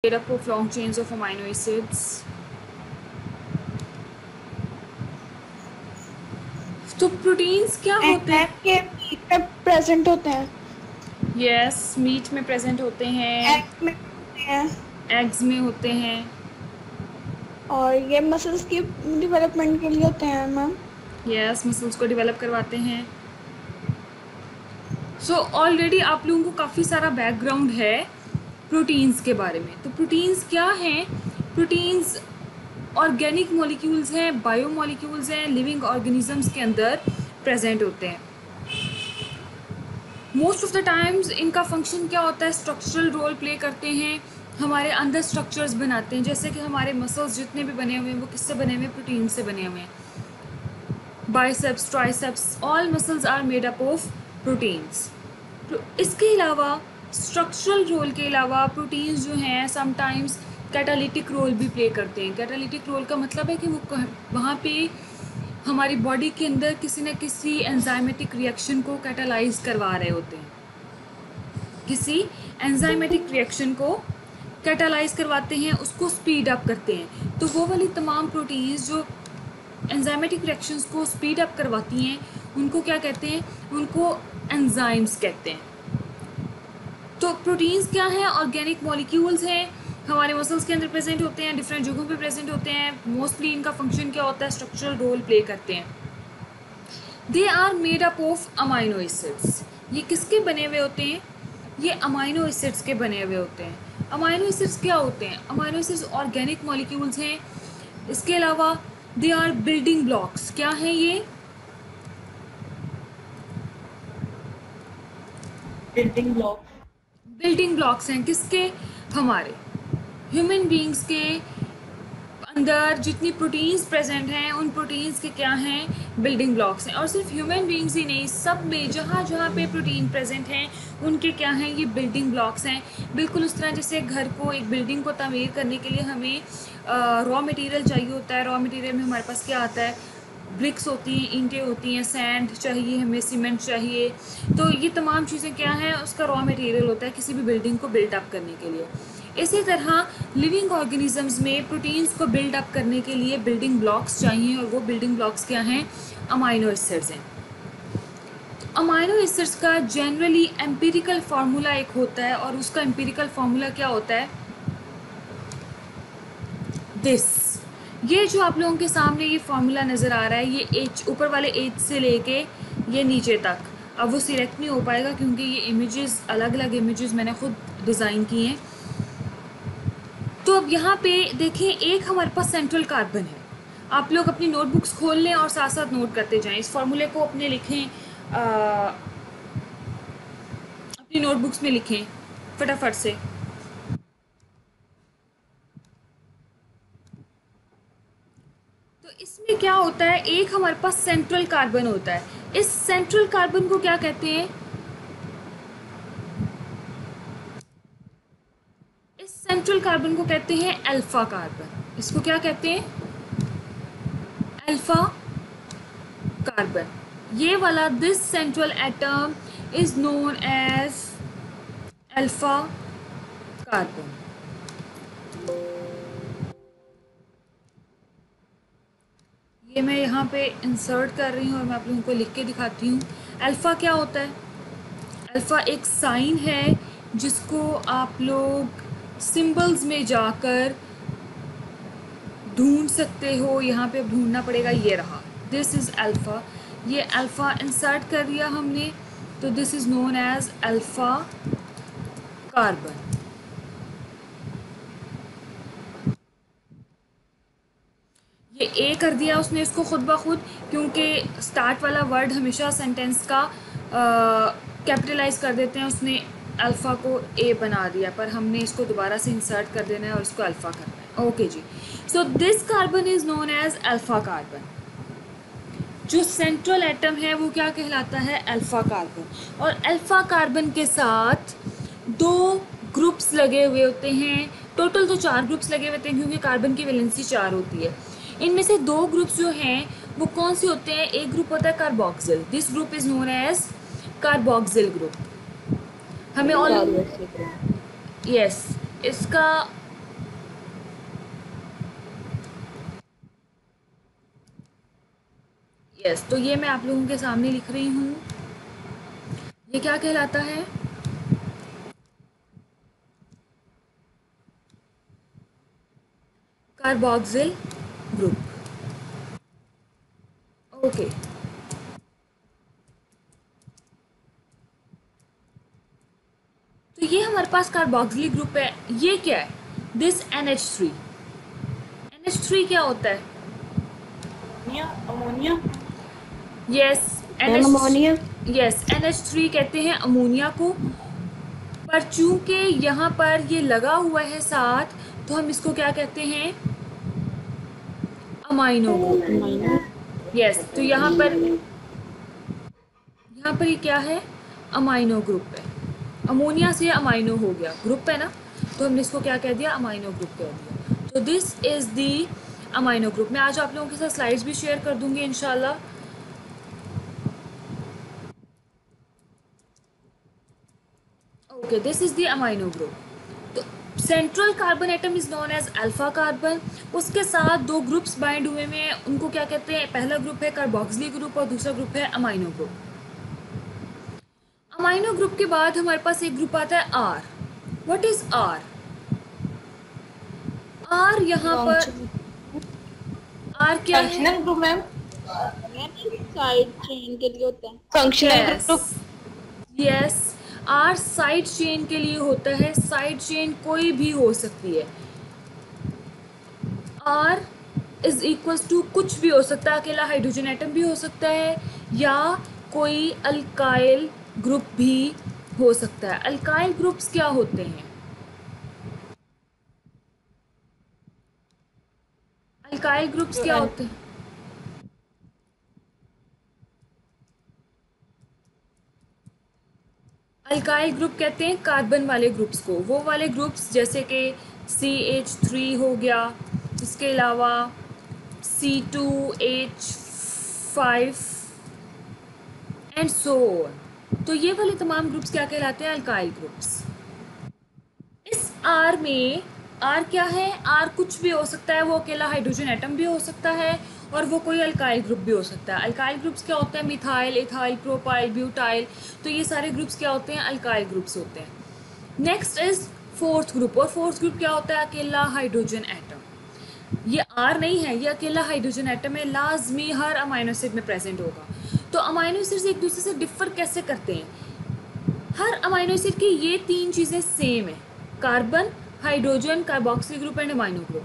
made up of long chains of amino acids. तो proteins क्या होते हैं? के मीट में प्रेजेंट होते हैं, यस, मीट में प्रेजेंट होते हैं, एग में होते हैं, एग्स में होते हैं। और ये मसल्स की डेवलपमेंट के लिए होते हैं मैम। यस, मसल्स को डेवलप करवाते हैं। सो ऑलरेडी आप लोगों को काफ़ी सारा बैकग्राउंड है प्रोटीन्स के बारे में। तो प्रोटीन्स क्या हैं? प्रोटीन्स ऑर्गेनिक मॉलिक्यूल्स हैं, बायोमॉलिक्यूल्स हैं, लिविंग ऑर्गेनिजम्स के अंदर प्रेजेंट होते हैं। मोस्ट ऑफ द टाइम्स इनका फंक्शन क्या होता है? स्ट्रक्चरल रोल प्ले करते हैं, हमारे अंदर स्ट्रक्चर्स बनाते हैं। जैसे कि हमारे मसल्स जितने भी बने हुए हैं वो किससे बने हुए हैं? प्रोटीन से बने हुए हैं। Biceps, triceps, all muscles are made up of proteins. इसके अलावा स्ट्रक्चरल रोल के अलावा प्रोटीन्स जो हैं समटाइम्स कैटालिटिक रोल भी प्ले करते हैं। कैटालिटिक रोल का मतलब है कि वो वहाँ पे हमारी बॉडी के अंदर किसी न किसी एंजाइमेटिक रिएक्शन को कैटालाइज करवा रहे होते हैं, किसी एंजाइमेटिक रिएक्शन को कैटालाइज करवाते हैं, उसको स्पीड अप करते हैं। तो वो वाली तमाम प्रोटीन्स जो एंजाइमेटिक रिएक्शंस को स्पीड अप करवाती हैं उनको क्या कहते हैं? उनको एंजाइम्स कहते हैं। तो प्रोटीन्स क्या हैं? ऑर्गेनिक मॉलिक्यूल्स हैं, हमारे मसल्स के अंदर प्रेजेंट होते हैं, डिफरेंट जगहों पे प्रेजेंट होते हैं। मोस्टली इनका फंक्शन क्या होता है? स्ट्रक्चरल रोल प्ले करते हैं। They are made up of amino acids. ये किसके बने हुए होते हैं? ये अमाइनो एसिड्स के बने हुए होते हैं। अमाइनो एसिड्स क्या होते हैं? अमाइनो एसिड्स ऑर्गेनिक मॉलिक्यूल्स हैं। इसके अलावा दे आर बिल्डिंग ब्लॉक्स। क्या हैं ये? Building block. बिल्डिंग ब्लॉक्स हैं किसके? हमारे ह्यूमन बींग्स के अंदर जितनी प्रोटीन्स प्रेजेंट हैं उन प्रोटीन्स के क्या हैं? बिल्डिंग ब्लॉक्स हैं। और सिर्फ ह्यूमन बींग्स ही नहीं, सब में जहाँ जहाँ पे प्रोटीन प्रेजेंट हैं उनके क्या हैं? ये बिल्डिंग ब्लॉक्स हैं। बिल्कुल उस तरह जैसे घर को, एक बिल्डिंग को तामीर करने के लिए हमें रॉ मटेरियल चाहिए होता है। रॉ मटेरियल में हमारे पास क्या आता है? ब्रिक्स होती हैं, ईंटें होती हैं, सैंड चाहिए हमें, सीमेंट चाहिए। तो ये तमाम चीज़ें क्या हैं? उसका रॉ मटेरियल होता है किसी भी बिल्डिंग को बिल्ड अप करने के लिए। इसी तरह लिविंग ऑर्गेनिजम्स में प्रोटीन्स को बिल्ड अप करने के लिए बिल्डिंग ब्लॉक्स चाहिए, और वो बिल्डिंग ब्लॉक्स क्या हैं? अमाइनो एसिड्स हैं। अमाइनो एसिड्स का जनरली एम्पिरिकल फार्मूला एक होता है, और उसका एम्पिरिकल फार्मूला क्या होता है? दिस। ये जो आप लोगों के सामने ये फार्मूला नज़र आ रहा है, ये एच ऊपर वाले एच से लेके ये नीचे तक, अब वो सिलेक्ट नहीं हो पाएगा क्योंकि ये इमेजेस अलग अलग इमेजेस मैंने खुद डिज़ाइन किए हैं। तो अब यहाँ पे देखें, एक हमारे पास सेंट्रल कार्बन है। आप लोग अपनी नोटबुक्स खोल लें और साथ साथ नोट करते जाएं। इस फार्मूले को अपने लिखें, अपनी नोटबुक्स में लिखें फटाफट से। तो इसमें क्या होता है? एक हमारे पास सेंट्रल कार्बन होता है। इस सेंट्रल कार्बन को क्या कहते हैं? इस सेंट्रल कार्बन को कहते हैं अल्फा कार्बन। इसको क्या कहते हैं? Alpha carbon. ये वाला this central atom is known as alpha carbon. ये मैं यहाँ पे इंसर्ट कर रही हूँ और मैं आप लोगों को लिख के दिखाती हूँ। अल्फा क्या होता है? अल्फा एक साइन है जिसको आप लोग सिंबल्स में जाकर ढूंढ सकते हो। यहाँ पे ढूंढना पड़ेगा, ये रहा, दिस इज़ अल्फ़ा। ये अल्फ़ा इंसर्ट कर दिया हमने, तो this is known as alpha carbon. ये ए कर दिया उसने इसको खुद ब खुद, क्योंकि स्टार्ट वाला वर्ड हमेशा सेंटेंस का कैपिटलाइज कर देते हैं। उसने अल्फ़ा को ए बना दिया, पर हमने इसको दोबारा से इंसर्ट कर देना है और इसको अल्फ़ा करना है। ओके जी। So this carbon is known as alpha carbon. जो सेंट्रल एटम है वो क्या कहलाता है? Alpha carbon. और अल्फ़ा कार्बन के साथ दो ग्रुप्स लगे हुए होते हैं। टोटल तो 4 ग्रुप्स लगे हुए होते हैं क्योंकि कार्बन की वैलेंसी 4 होती है। इनमें से 2 ग्रुप्स जो हैं वो कौन से होते हैं? एक ग्रुप होता है carboxyl. This group is known as carboxyl group. हमें ऑल यस, इसका यस, तो ये मैं आप लोगों के सामने लिख रही हूँ। ये क्या कहलाता है? Carboxyl group. ओके, तो ये हमारे पास कार्बोक्सिलिक ग्रुप है। ये क्या है? This NH3। NH3 क्या होता है? Ammonia. Yes, ma'am ammonia. Yes, NH3 कहते हैं अमोनिया को। पर चूंकि यहाँ पर ये लगा हुआ है साथ, तो हम इसको क्या कहते हैं? Amino group. यस, तो यहाँ पर ये क्या है? अमाइनो ग्रुप है। अमोनिया से अमाइनो हो गया, ग्रुप है ना, तो हमने इसको क्या कह दिया? अमाइनो ग्रुप कह दिया। तो this is the amino group. मैं आज आप लोगों के साथ स्लाइड्स भी शेयर कर दूंगी इंशाल्लाह। Okay, this is the amino group. तो central carbon atom is known as alpha carbon. उसके साथ दो ग्रुप्स बाइंड हुए में, उनको क्या कहते हैं? पहला ग्रुप है कार्बोक्सिलिक ग्रुप और दूसरा ग्रुप है अमाइनो ग्रुप। अमाइनो ग्रुप के बाद हमारे पास एक ग्रुप आता है R. What is R? R यहाँ पर आर क्या है? Functional group ma'am. Side chain के लिए होता है। Functional group. Yes, R side chain के लिए होता है। साइड चेन कोई भी हो सकती है। आर इज इक्वल्स टू कुछ भी हो सकता है, अकेला हाइड्रोजन एटम भी हो सकता है या कोई अल्काइल ग्रुप भी हो सकता है। अल्काइल ग्रुप्स क्या होते हैं? अल्काइल ग्रुप्स क्या होते हैं? अल्काइल ग्रुप कहते हैं कार्बन वाले ग्रुप्स को। वो वाले ग्रुप्स जैसे कि CH3 हो गया, इसके अलावा C2H5 एंड सो ऑन। तो ये वाले तमाम ग्रुप्स क्या कहलाते हैं? Alkyl groups. इस आर में, आर क्या है? आर कुछ भी हो सकता है। वो अकेला हाइड्रोजन एटम भी हो सकता है और वो कोई अल्काइल ग्रुप भी हो सकता है। अल्काइल ग्रुप्स क्या होते हैं? Methyl, ethyl, propyl, butyl. तो ये सारे ग्रुप्स क्या होते हैं? अल्काइल ग्रुप्स होते हैं। Next is fourth group. और फोर्थ ग्रुप क्या होता है? अकेला हाइड्रोजन एटम। ये आर नहीं है, ये अकेला हाइड्रोजन एटम है। लाजमी हर अमाइनो एसिड में प्रेजेंट होगा। तो अमाइनो एसिड्स एक दूसरे से डिफर कैसे करते हैं? हर अमाइनो एसिड की ये तीन चीज़ें सेम है, carbon, hydrogen, carboxyl group and amino group.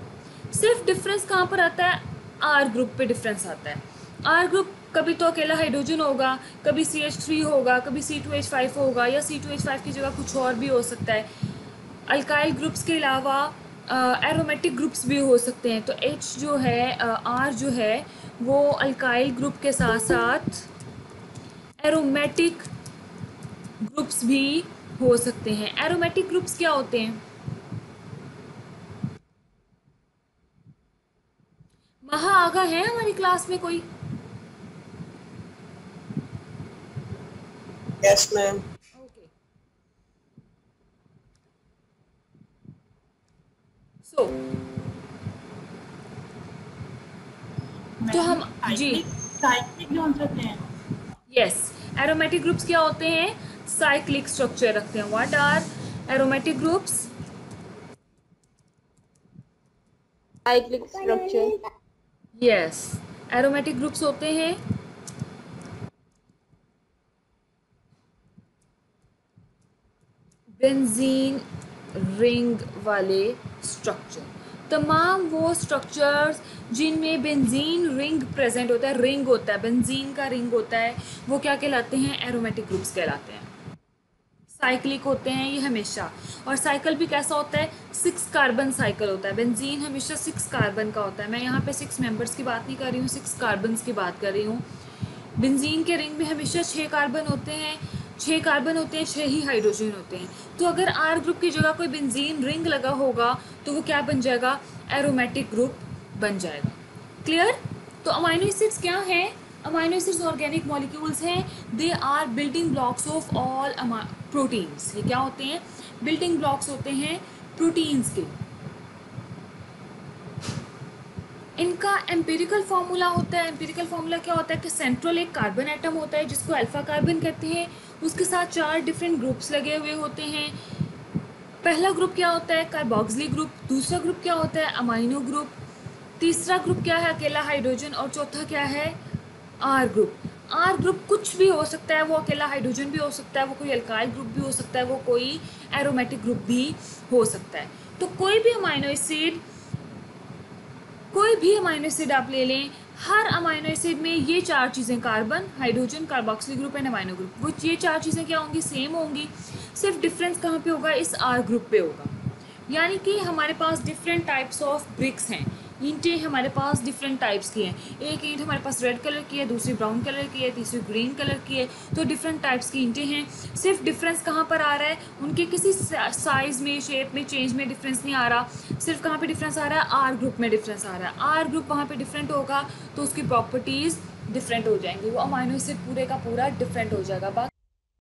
सिर्फ डिफरेंस कहाँ पर आता है? आर ग्रुप पे डिफरेंस आता है। आर ग्रुप कभी तो अकेला हाइड्रोजन होगा, कभी CH3 होगा, कभी C2H5 होगा, या C2H5 की जगह कुछ और भी हो सकता है। अल्काइल ग्रुप्स के अलावा एरोमेटिक ग्रुप्स भी हो सकते हैं। तो H जो है, R जो है, वो अल्काइल ग्रुप के साथ साथ एरोमेटिक ग्रुप्स भी हो सकते हैं। एरोमेटिक ग्रुप्स क्या होते हैं? महा आगा है हमारी क्लास में कोई? Yes ma'am. ओके, सो तो हम जी साइक्लिक जो होते हैं। यस, एरोमेटिक ग्रुप्स क्या होते हैं? साइक्लिक स्ट्रक्चर रखते हैं। What are aromatic groups? Cyclic structure. Yes, aromatic groups होते हैं बेंजीन रिंग वाले स्ट्रक्चर। तमाम वो स्ट्रक्चर्स जिनमें बेंजीन रिंग प्रेजेंट होता है, रिंग होता है, बेंजीन का रिंग होता है, वो क्या कहलाते हैं? एरोमेटिक ग्रुप्स कहलाते हैं। साइक्लिक होते हैं ये हमेशा। और साइकिल भी कैसा होता है? 6 कार्बन साइकिल होता है। बेंजीन हमेशा 6 कार्बन का होता है। मैं यहाँ पे 6 मेंबर्स की बात नहीं कर रही हूँ, 6 कार्बन्स की बात कर रही हूँ। बेंजीन के रिंग में हमेशा 6 कार्बन होते हैं, 6 कार्बन होते हैं, 6 ही हाइड्रोजन होते हैं। तो अगर आर ग्रुप की जगह कोई बेंजीन रिंग लगा होगा तो वो क्या बन जाएगा? एरोमेटिक ग्रुप बन जाएगा। क्लियर? तो अमाइनो एसिड्स क्या हैं? अमाइनो एसिड्स ऑर्गेनिक मॉलिक्यूल्स हैं। They are building blocks of all proteins. ये क्या होते हैं? बिल्डिंग ब्लॉक्स होते हैं प्रोटीन्स के। इनका एम्पिरिकल फार्मूला होता है। एम्पिरिकल फार्मूला क्या होता है कि सेंट्रल एक कार्बन एटम होता है जिसको अल्फा कार्बन कहते हैं, उसके साथ 4 डिफरेंट ग्रुप्स लगे हुए होते हैं। पहला ग्रुप क्या होता है? Carboxylic group. दूसरा ग्रुप क्या होता है? Amino group. तीसरा ग्रुप क्या है? अकेला हाइड्रोजन। और चौथा क्या है? Are group. आर ग्रुप कुछ भी हो सकता है, वो अकेला हाइड्रोजन भी हो सकता है, वो कोई अल्काइल ग्रुप भी हो सकता है, वो कोई एरोमेटिक ग्रुप भी हो सकता है। तो कोई भी अमाइनो एसिड आप ले लें, हर अमाइनो एसिड में ये 4 चीज़ें, carbon, hydrogen, carboxylic group and amino group, वो ये 4 चीज़ें क्या होंगी? सेम होंगी। सिर्फ डिफरेंस कहाँ पे होगा? इस आर ग्रुप पे होगा। यानी कि हमारे पास डिफरेंट टाइप्स ऑफ ब्रिक्स हैं, ईंटें हमारे पास डिफरेंट टाइप्स की हैं। एक ईंट हमारे पास रेड कलर की है, दूसरी ब्राउन कलर की है, तीसरी ग्रीन कलर की है। तो डिफरेंट टाइप्स की ईंटें हैं। सिर्फ डिफरेंस कहाँ पर आ रहा है? उनके किसी साइज़ में, शेप में, चेंज में डिफरेंस नहीं आ रहा। सिर्फ कहाँ पे डिफरेंस आ रहा है? आर ग्रुप में डिफरेंस आ रहा है। आर ग्रुप वहाँ पे डिफरेंट होगा तो उसकी प्रॉपर्टीज़ डिफरेंट हो जाएंगी, वो अमाइनो एसिड पूरे का पूरा डिफरेंट हो जाएगा।